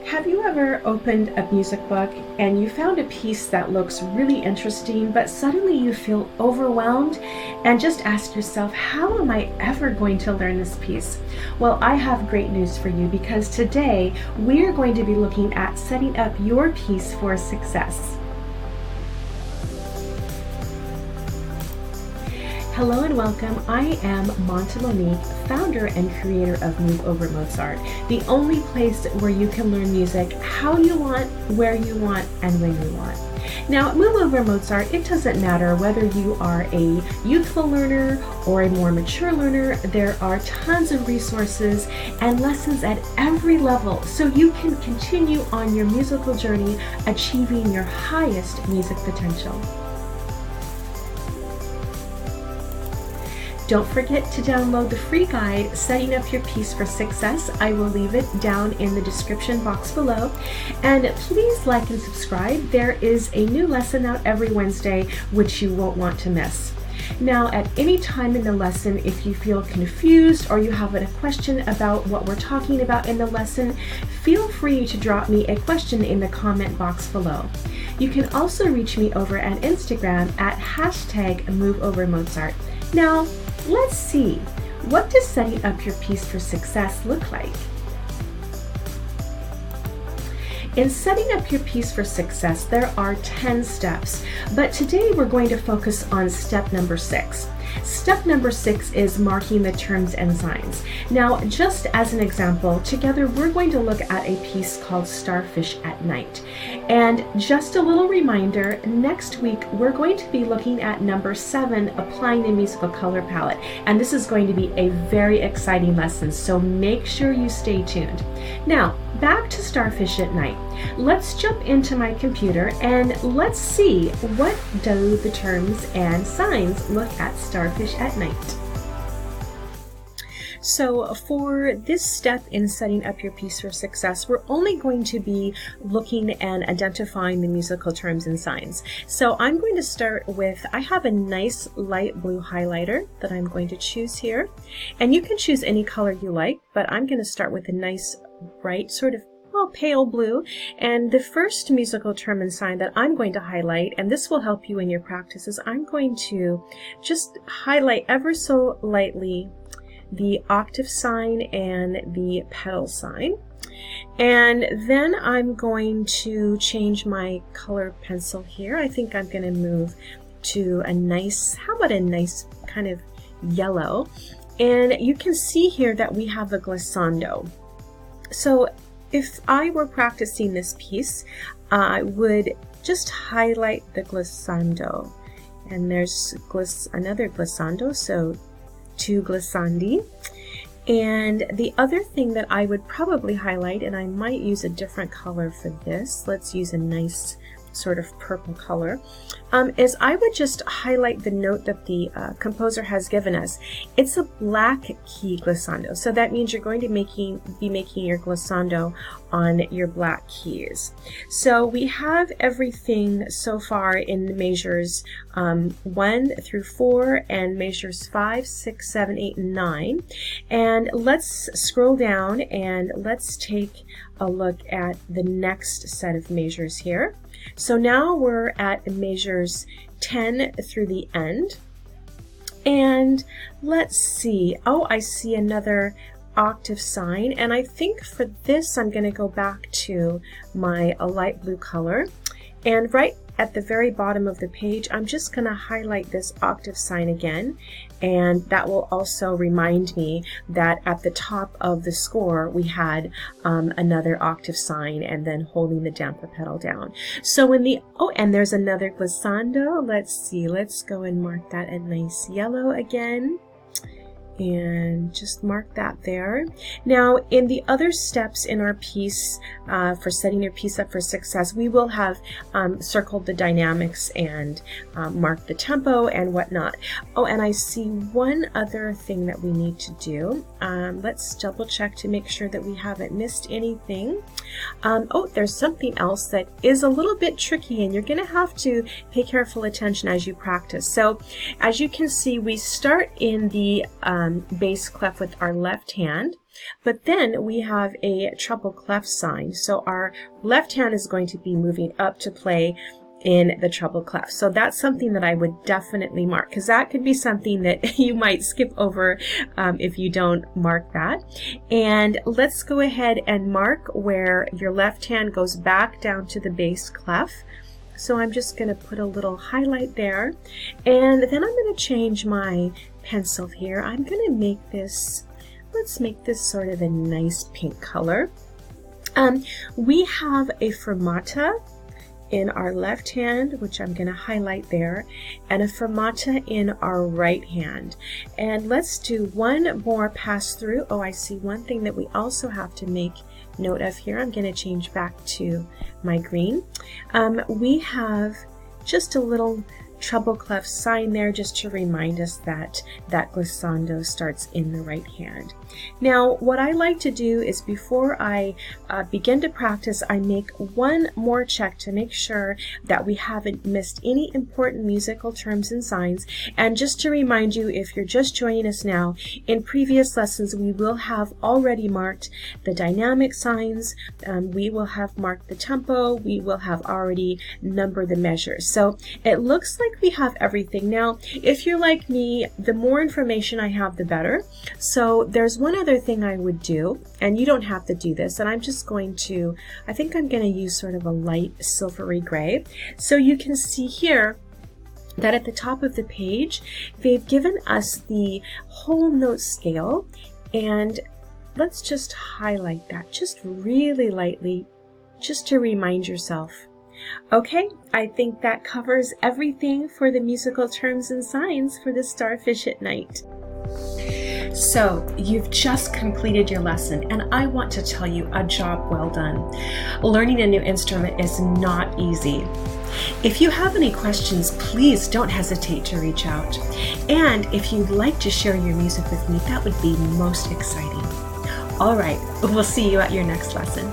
Have you ever opened a music book and you found a piece that looks really interesting, but suddenly you feel overwhelmed and just ask yourself, how am I ever going to learn this piece? Well, I have great news for you because today we are going to be looking at setting up your piece for success. Hello and welcome. I am Monta Monique, founder and creator of Move Over Mozart, the only place where you can learn music how you want, where you want, and when you want. Now, at Move Over Mozart, it doesn't matter whether you are a youthful learner or a more mature learner. There are tons of resources and lessons at every level so you can continue on your musical journey, achieving your highest music potential. Don't forget to download the free guide, Setting Up Your Piece for Success. I will leave it down in the description box below. And please like and subscribe. There is a new lesson out every Wednesday, which you won't want to miss. Now, at any time in the lesson, if you feel confused or you have a question about what we're talking about in the lesson, feel free to drop me a question in the comment box below. You can also reach me over at Instagram at #MoveOverMozart. Now, let's see, what does setting up your piece for success look like? In setting up your piece for success, there are 10 steps, but today we're going to focus on step number 6. Step number 6 is marking the terms and signs. Now, just as an example, together we're going to look at a piece called Starfish at Night. And just a little reminder, next week we're going to be looking at number 7, applying the musical color palette. And this is going to be a very exciting lesson, so make sure you stay tuned. Now, back to Starfish at Night. Let's jump into my computer and let's see, what do the terms and signs look at Starfish at Night? So for this step in setting up your piece for success, we're only going to be looking and identifying the musical terms and signs. So I'm going to start with, I have a nice light blue highlighter that I'm going to choose here. And you can choose any color you like, but I'm going to start with a nice bright sort of pale blue. And the first musical term and sign that I'm going to highlight, and this will help you in your practice, is I'm going to just highlight ever so lightly the octave sign and the pedal sign. And then I'm going to change my color pencil here. I think I'm going to move to a nice, how about a nice kind of yellow. And you can see here that we have a glissando. So if I were practicing this piece, I would just highlight the glissando. And there's another glissando, so 2 glissandi. And the other thing that I would probably highlight, and I might use a different color for this, let's use a nice sort of purple color, is I would just highlight the note that the composer has given us. It's a black key glissando, so that means you're going to be making your glissando on your black keys. So we have everything so far in the measures 1 through 4 and measures 5, 6, 7, 8, and 9. And let's scroll down and let's take a look at the next set of measures here. So now we're at measures 10 through the end. And let's see, oh, I see another octave sign. And I think for this, I'm going to go back to my light blue color. And right at the very bottom of the page, I'm just going to highlight this octave sign again. And that will also remind me that at the top of the score, we had another octave sign and then holding the damper pedal down. So in the, oh, and there's another glissando. Let's see, let's go and mark that a nice yellow again. And just mark that there. Now, in the other steps in our piece for setting your piece up for success, we will have circled the dynamics and marked the tempo and whatnot. Oh, and I see one other thing that we need to do. Let's double check to make sure that we haven't missed anything. Oh, there's something else that is a little bit tricky, and you're going to have to pay careful attention as you practice. So, as you can see, we start in the bass clef with our left hand. but then we have a treble clef sign. So our left hand is going to be moving up to play in the treble clef. So that's something that I would definitely mark, because that could be something that you might skip over if you don't mark that. And let's go ahead and mark where your left hand goes back down to the bass clef. So I'm just going to put a little highlight there, and then I'm going to change my pencil here. I'm going to make this, let's make this sort of a nice pink color. We have a fermata in our left hand, which I'm going to highlight there, and a fermata in our right hand. And let's do one more pass through. Oh, I see one thing that we also have to make note of here. I'm going to change back to my green. We have just a little treble clef sign there, just to remind us that that glissando starts in the right hand. Now, what I like to do is, before I begin to practice, I make one more check to make sure that we haven't missed any important musical terms and signs. And just to remind you, if you're just joining us now, in previous lessons we will have already marked the dynamic signs, we will have marked the tempo, we will have already numbered the measures. So it looks like we have everything. Now, if you're like me, the more information I have, the better. So there's one other thing I would do, and you don't have to do this, and I'm just going to, I think I'm going to use sort of a light silvery gray. So you can see here that at the top of the page, they've given us the whole note scale, and let's just highlight that just really lightly, just to remind yourself. Okay, I think that covers everything for the musical terms and signs for the Starfish at Night. So, you've just completed your lesson, and I want to tell you, a job well done. Learning a new instrument is not easy. If you have any questions, please don't hesitate to reach out. And if you'd like to share your music with me, that would be most exciting. All right, we'll see you at your next lesson.